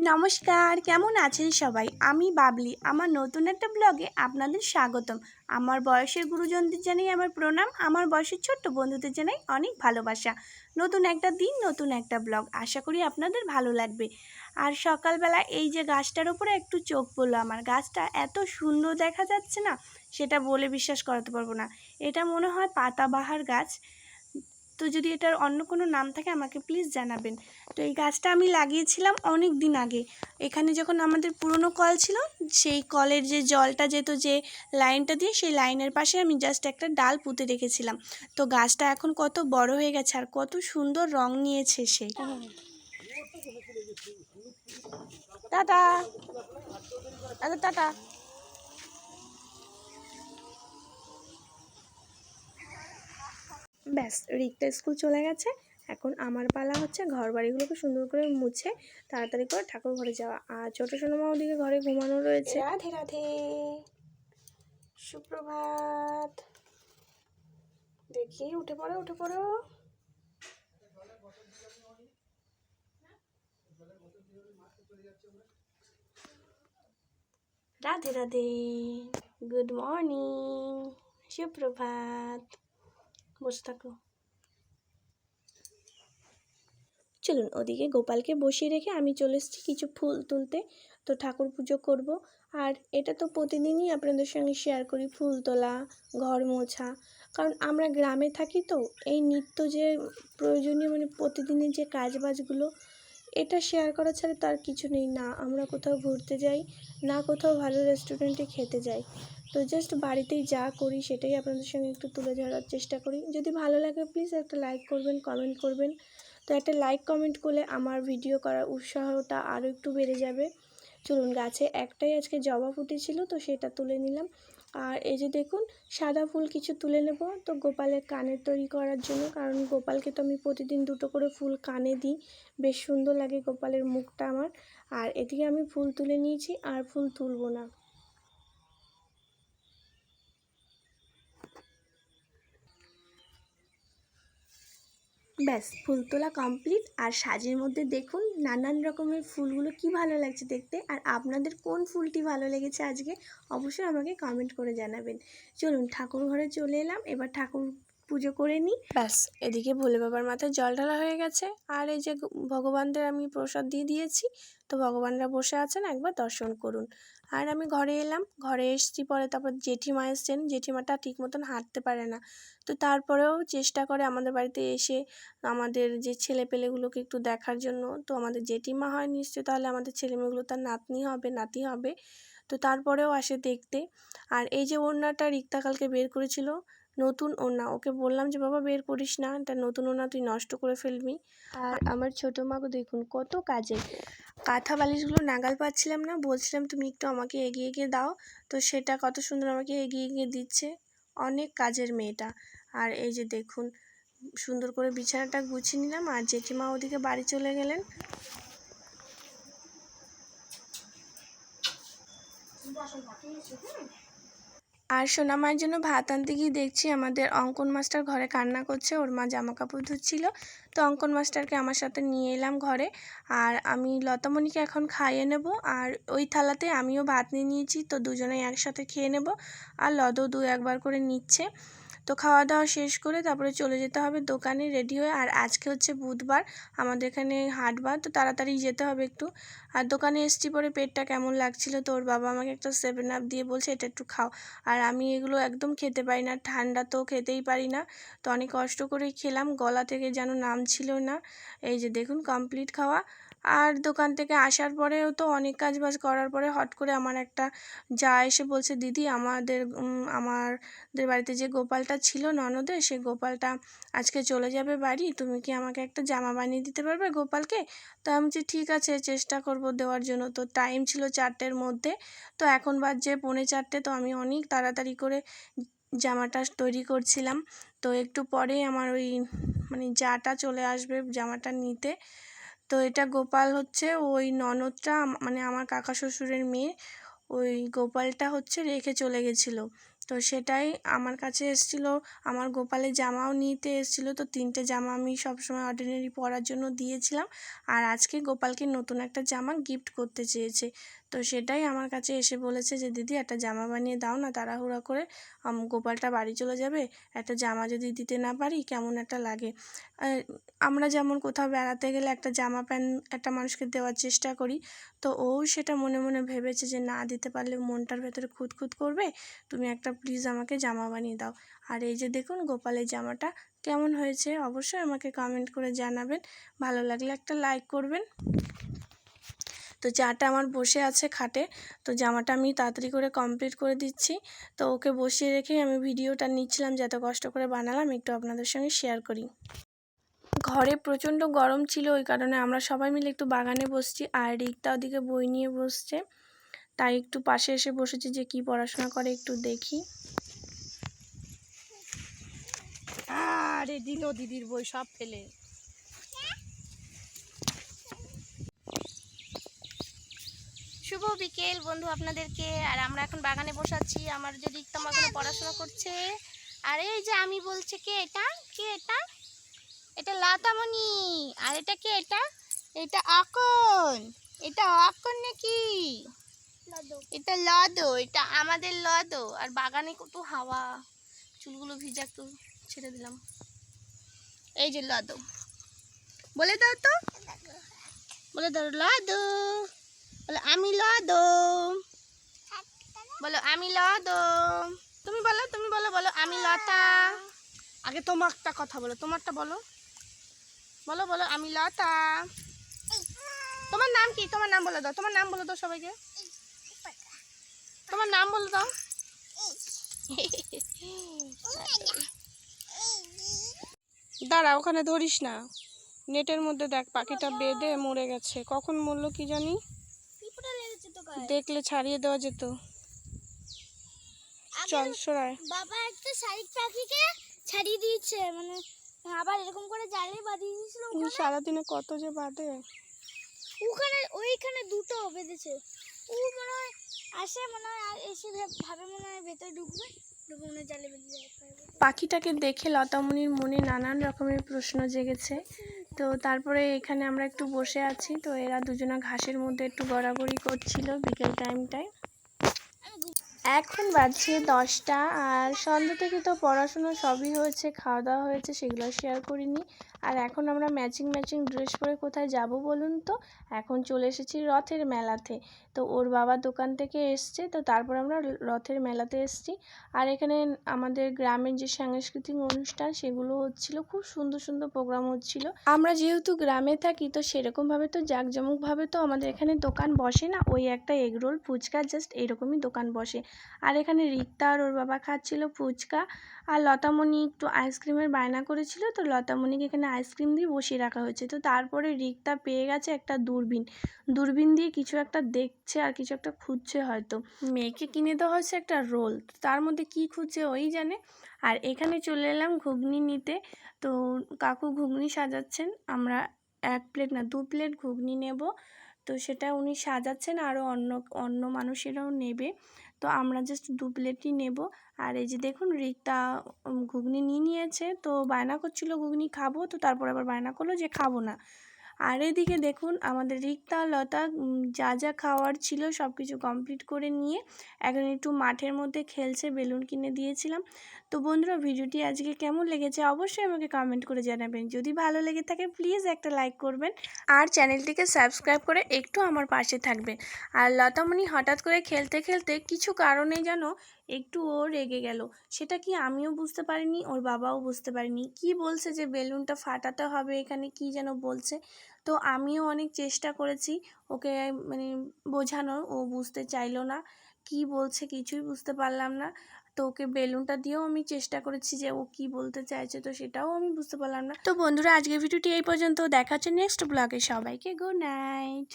নমস্কার, কেমন আছেন সবাই? আমি বাবলি। আমার নতুন একটা ব্লগে আপনাদের স্বাগতম। আমার বয়সের গুরুজনদের জানাই আমার প্রণাম, আমার বয়সের ছোট্ট বন্ধুদের জানাই অনেক ভালোবাসা। নতুন একটা দিন, নতুন একটা ব্লগ, আশা করি আপনাদের ভালো লাগবে। আর সকালবেলা এই যে গাছটার উপরে একটু চোখ পড়লো আমার। গাছটা এত সুন্দর দেখা যাচ্ছে না, সেটা বলে বিশ্বাস করাতে পারবো না। এটা মনে হয় পাতাবাহার গাছ। তো যদি এটার অন্য কোনো নাম থাকে আমাকে প্লিজ জানাবেন। তো এই গাছটা আমি লাগিয়েছিলাম অনেক দিন আগে। এখানে যখন আমাদের পুরনো কল ছিল, সেই কলের যে জলটা যেত যে লাইনটা দিয়ে, সেই লাইনের পাশে আমি জাস্ট একটা ডাল পুঁতে রেখেছিলাম। তো গাছটা এখন কত বড় হয়ে গেছে আর কত সুন্দর রং নিয়েছে সে। টাটা, আচ্ছা টাটা। ব্যাস, রিক্তা স্কুল চলে গেছে। এখন আমার পালা হচ্ছে ঘর বাড়িগুলোকে সুন্দর করে মুছে তাড়াতাড়ি করে ঠাকুর ঘরে যাওয়া। আর ছোটো সোনামা ওদিকে ঘরে ঘুমানো রয়েছে। রাধে রাধে, সুপ্রভাত। দেখি উঠে পড়ো, উঠে পড়ো। রাধে রাধে, গুড মর্নিং, সুপ্রভাত। বসে থাকো। চলুন, ওদিকে গোপালকে বসিয়ে রেখে আমি চলে এসেছি কিছু ফুল তুলতে। তো ঠাকুর পুজো করব। আর এটা তো প্রতিদিনই আপনাদের সঙ্গে শেয়ার করি, ফুল তোলা, ঘর মোছা। কারণ আমরা গ্রামে থাকি, তো এই নিত্য যে প্রয়োজনীয় প্রতিদিনের যে কাজবাজগুলো, এটা শেয়ার করা ছাড়া তার কিছু নেই। না আমরা কোথাও ঘুরতে যাই, না কোথাও ভালো রেস্টুরেন্টে খেতে যাই। তো জাস্ট বাড়িতেই যা করি সেটাই আপনাদের সঙ্গে একটু তুলে ধরার চেষ্টা করি। যদি ভালো লাগে প্লিজ একটা লাইক করবেন, কমেন্ট করবেন। তো একটা লাইক কমেন্ট করলে আমার ভিডিও করার উৎসাহটা আরও একটু বেড়ে যাবে। চলুন, গাছে একটাই আজকে জবা ফুটেছিল, তো সেটা তুলে নিলাম। আর এই যে দেখুন, সাদা ফুল কিছু তুলে নেব তো গোপালের কানের তৈরি করার জন্য। কারণ গোপালকে তো আমি প্রতিদিন দুটো করে ফুল কানে দিই, বেশ সুন্দর লাগে গোপালের মুখটা আমার। আর এদিকে আমি ফুল তুলে নিয়েছি, আর ফুল তুলব না। ব্যাস, ফুল তোলা কমপ্লিট। আর সাজের মধ্যে দেখুন নানান রকমের ফুলগুলো কি ভালো লাগছে দেখতে। আর আপনাদের কোন ফুলটি ভালো লেগেছে আজকে অবশ্যই আমাকে কমেন্ট করে জানাবেন। চলুন, ঠাকুর ঘরে চলে এলাম, এবার ঠাকুর পুজো করে নিই। ব্যাস, এদিকে ভোলে বাবার মাথায় জল ঢালা হয়ে গেছে। আর এই যে ভগবানদের আমি প্রসাদ দিয়ে দিয়েছি, তো ভগবানরা বসে আছেন, একবার দর্শন করুন। আর আমি ঘরে এলাম, ঘরে এসেছি পরে। তারপর জেঠিমা এসছেন, জেঠিমাটা ঠিক মতন হাঁটতে পারে না, তো তারপরেও চেষ্টা করে আমাদের বাড়িতে এসে আমাদের যে ছেলেপেলেগুলোকে একটু দেখার জন্য। তো আমাদের জেঠিমা হয় নিশ্চয়, তাহলে আমাদের ছেলেমেয়েগুলো তার নাতনি হবে, নাতি হবে। তো তারপরেও আসে দেখতে। আর এই যে ওড়নাটা রিক্তা কালকে বের করেছিল, নতুন ওড়না, ওকে বললাম যে বাবা বের করিস না, এটা নতুন ওড়না, তুই নষ্ট করে ফেলবি। আর আমার ছোটো মাকে দেখুন কত কাজে, কাঁথা বালিশগুলো নাগাল পাচ্ছিলাম না, বলছিলাম তুমি একটু আমাকে এগিয়ে এগিয়ে দাও, তো সেটা কত সুন্দর আমাকে এগিয়ে এগিয়ে দিচ্ছে। অনেক কাজের মেয়েটা। আর এই যে দেখুন, সুন্দর করে বিছানাটা গুছিয়ে নিলাম। আর জেঠিমা ওদিকে বাড়ি চলে গেলেন। আর সোনামায়ের জন্য ভাত আনতে গিয়ে দেখছি আমাদের অঙ্কন মাস্টার ঘরে কান্না করছে, ওর মা জামা কাপড় ধুচ্ছিল। তো অঙ্কন মাস্টারকে আমার সাথে নিয়ে এলাম ঘরে। আর আমি লতামণিকে এখন খাইয়ে নেব। আর ওই থালাতে আমিও ভাত নিয়ে নিয়েছি, তো দুজনেই একসাথে খেয়ে নেব। আর লদও দু একবার করে নিচ্ছে। তো খাওয়া দাওয়া শেষ করে তারপরে চলে যেতে হবে দোকানে রেডি হয়ে। আর আজকে হচ্ছে বুধবার, আমাদের এখানে হাটবার, তো তাড়াতাড়ি যেতে হবে একটু। আর দোকানে এসছি পরে পেটটা কেমন লাগছিল, তো ওর বাবা আমাকে একটা 7 আপ দিয়ে বলছে এটা একটু খাও। আর আমি এগুলো একদম খেতে পারি না, ঠান্ডা তো খেতেই পারি না। তো অনেক কষ্ট করেই খেলাম, গলা থেকে যেন নামছিল না। এই যে দেখুন কমপ্লিট খাওয়া। আর দোকান থেকে আসার পরেও তো অনেক কাজবাজ করার পরে হট করে আমার একটা যা এসে বলছে, দিদি আমাদের বাড়িতে যে গোপালটা ছিল ননদের, সেই গোপালটা আজকে চলে যাবে বাড়ি, তুমি কি আমাকে একটা জামা বানিয়ে দিতে পারবে গোপালকে? তো আমি বলছি ঠিক আছে, চেষ্টা করব দেওয়ার জন্য। তো টাইম ছিল 4টের মধ্যে, তো এখন বাজছে 3:45। তো আমি অনেক তাড়াতাড়ি করে জামাটা তৈরি করছিলাম। তো একটু পরে আমার ওই জাটা চলে আসবে জামাটা নিতে। তো এটা গোপাল হচ্ছে ওই ননদটা, আমার কাকা শ্বশুরের মেয়ে, ওই গোপালটা হচ্ছে রেখে চলে গেছিলো। তো সেটাই আমার কাছে এসেছিল। আমার গোপালের জামাও নিতে এসেছিল, তো 3টে জামা আমি সবসময় অর্ডিনারি পরার জন্য দিয়েছিলাম। আর আজকে গোপালকে নতুন একটা জামা গিফট করতে চেয়েছে, তো সেটাই আমার কাছে এসে বলেছে যে দিদি একটা জামা বানিয়ে দাও না, তাড়াহুড়া করে গোপালটা বাড়ি চলে যাবে, একটা জামা যদি দিতে না পারি কেমন একটা লাগে। আমরা যেমন কোথাও বেড়াতে গেলে একটা জামা প্যান্ট একটা মানুষকে দেওয়ার চেষ্টা করি, তো ও সেটা মনে মনে ভেবেছে যে না দিতে পারলে মনটার ভেতরে খুঁতখুত করবে, তুমি একটা প্লিজ আমাকে জামা বানিয়ে দাও। আর এই যে দেখুন গোপালের জামাটা কেমন হয়েছে অবশ্যই আমাকে কমেন্ট করে জানাবেন, ভালো লাগলে একটা লাইক করবেন। তো চাটা আমার বসে আছে খাটে, তো জামাটা আমি তাড়াতাড়ি করে কমপ্লিট করে দিচ্ছি। তো ওকে বসিয়ে রেখেই আমি ভিডিওটা নিচ্ছিলাম, যে এত কষ্ট করে বানালাম একটু আপনাদের সঙ্গে শেয়ার করি। ঘরে প্রচণ্ড গরম ছিল, ওই কারণে আমরা সবাই মিলে একটু বাগানে বসছি, আর রিক্তা ওদিকে বই নিয়ে বসছে, তাই একটু পাশে এসে বসেছি যে কি পড়াশোনা করে একটু দেখি। আরে দিল দিদির বই সব ফেলে। শুভ বিকেল বন্ধু আপনাদেরকে। আর আমরা এখন বাগানে বসে আছি, আমার যে রিক্তা এখনো পড়াশোনা করছে। আর এই যে আমি বলছে কে এটা, কে এটা, এটা লতামণি। আর এটা কে, এটা এটা আকন, এটা আকন নাকি, এটা লদো, এটা আমাদের লদো। আর বাগানে কত হাওয়া, চুলগুলো ভিজা, একটু ছেড়ে দিলাম। এই যে লদো, বলে দাও তো, বলে দাও লদো, বলো আমি লদো, বলো আমি লদো। তুমি বলো, তুমি বলো, বলো আমি লতা। আগে তোমারটা কথা বলো, তোমারটা বলো, বলো বলো আমি লতা। তোমার নাম কি, তোমার নাম বলে দাও, তোমার নাম বলে দাও সবাইকে, তোমার নাম বলে দাও। দাঁড়া, ওখানে ধরিস না, নেটের মধ্যে দেখ পাখিটা বেঁধে মরে গেছে, কখন মরলো কি জানি, দেখলে ছাড়িয়ে দেওয়া যেত। চল সরাই। বাবা একটা শালিক পাখিকে ছাড়িয়ে দিয়েছে, মানে আবার এরকম করে জালে বাঁধিয়ে দিয়েছিল। সারাদিনে কত যে বাঁধে, ওখানে ওইখানে দুটো বেঁধেছে। ও মনে হয় আসে, মনে হয় আর এসে ভাবে মনে হয় ভেতরে ঢুকবে, ঢুকে মনে হয় জালে বেঁধে যায়। পাখিটাকে দেখে লতামণির মনে নানান রকমের প্রশ্ন জেগেছে। তো তারপরে এখানে আমরা একটু বসে আছি, তো এরা দুজনা ঘাসের মধ্যে একটু গড়াগড়ি করছিল বিকেল টাইমটায়। এখন বাজছে 10টা, আর সন্ধ্যা থেকে তো পড়াশোনা সবই হয়েছে, খাওয়া দাওয়া হয়েছে, সেগুলো শেয়ার করিনি। আর এখন আমরা ম্যাচিং ড্রেস পরে কোথায় যাব বলুন তো, এখন চলে এসেছি রথের মেলাতে। তো ওর বাবা দোকান থেকে এসছে, তো তারপর আমরা রথের মেলাতে এসেছি। আর এখানে আমাদের গ্রামের যে সাংস্কৃতিক অনুষ্ঠান সেগুলো হচ্ছিল, খুব সুন্দর সুন্দর প্রোগ্রাম হচ্ছিল। আমরা যেহেতু গ্রামে থাকি, তো সেরকমভাবে তো জাঁকজমকভাবে তো আমাদের এখানে দোকান বসে না, ওই একটা এগরোল ফুচকা জাস্ট এইরকমই দোকান বসে। আর এখানে রিক্তা আর ওর বাবা খাচ্ছিল ফুচকা, আর লতামণি একটু আইসক্রিমের বায়না করেছিল, তো লতামণিকে এখানে আইসক্রিম দিয়ে বসিয়ে রাখা হয়েছে। তো তারপরে রিক্তা পেয়ে গেছে একটা দূরবীন দিয়ে কিছু একটা দেখছে আর কিছু একটা খুঁজছে, হয়তো মেয়েকে কিনে দেওয়া হয়েছে একটা রোল, তার মধ্যে কি খুঁজছে ওই জানে। আর এখানে চলে এলাম ঘুগনি নিতে, তো কাকু ঘুগনি সাজাচ্ছেন, আমরা 1 প্লেট না 2 প্লেট ঘুগনি নেব, তো সেটা উনি সাজাচ্ছেন, আরও অন্য মানুষেরাও নেবে, তো আমরা জাস্ট 2 প্লেটই নেব। আর এই যে দেখুন রিক্তা ঘুগনি নিয়েছে, তো বায়না করছিল ঘুগনি খাবো, তো তারপর আবার বায়না করলো যে খাবো না। আর এদিকে দেখুন আমাদের রিক্তা লতা যা যা খাওয়ার ছিল সব কিছু কমপ্লিট করে নিয়ে এখন একটু মাঠের মধ্যে খেলছে, বেলুন কিনে দিয়েছিলাম। তো বন্ধুরা ভিডিওটি আজকে কেমন লেগেছে অবশ্যই আমাকে কমেন্ট করে জানাবেন, যদি ভালো লেগে থাকে প্লিজ একটা লাইক করবেন, আর চ্যানেলটিকে সাবস্ক্রাইব করে একটু আমার পাশে থাকবেন। আর লতামণি হঠাৎ করে খেলতে খেলতে কিছু কারণে যেন একটু ও রেগে গেল, সেটা কি আমিও বুঝতে পারিনি, ওর বাবাও বুঝতে পারিনি, কি বলছে যে বেলুনটা ফাটাতে হবে, এখানে কি যেন বলছে। তো আমিও অনেক চেষ্টা করেছি ওকে মানে বোঝানোর, ও বুঝতে চাইলো না, কি বলছে কিছুই বুঝতে পারলাম না। তো ওকে বেলুনটা দিয়েও আমি চেষ্টা করেছি যে ও কি বলতে চাইছে, তো সেটাও আমি বুঝতে পারলাম না। তো বন্ধুরা আজকের ভিডিওটি এই পর্যন্ত, দেখা হচ্ছে নেক্সট ব্লগে, সবাইকে গুড নাইট।